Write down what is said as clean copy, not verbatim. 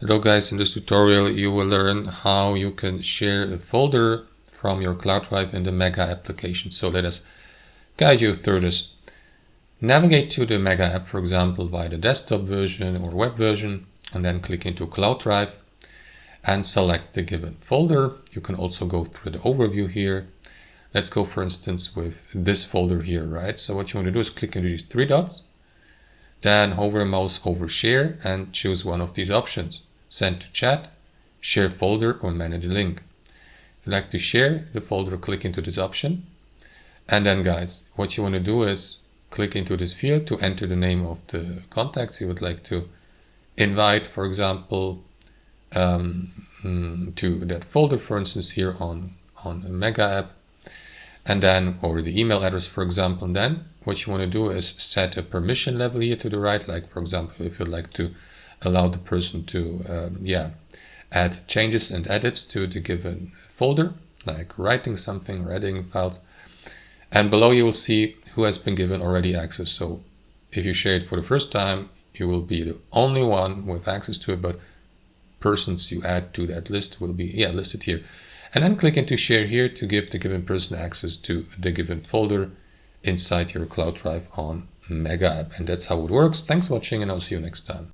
Hello guys, in this tutorial you will learn how you can share a folder from your cloud drive in the Mega application. So let us guide you through this. Navigate to the Mega app, for example, via the desktop version or web version, and then click into Cloud Drive and select the given folder. You can also go through the overview here. Let's go, for instance, with this folder here, right? So what you want to do is click into these three dots, then hover mouse over share and choose one of these options. Send to chat, share folder, or manage link. If you like to share the folder, click into this option. And then guys, what you want to do is click into this field to enter the name of the contacts you would like to invite, for example, to that folder, for instance, here on a Mega app. And then, or the email address, for example. And then what you want to do is set a permission level here to the right. Like, for example, if you'd like to allow the person to, add changes and edits to the given folder, like writing something or adding files. And below you will see who has been given already access. So if you share it for the first time, you will be the only one with access to it, but persons you add to that list will be listed here. And then click into share here to give the given person access to the given folder inside your cloud drive on Mega app. And that's how it works. Thanks for watching, and I'll see you next time.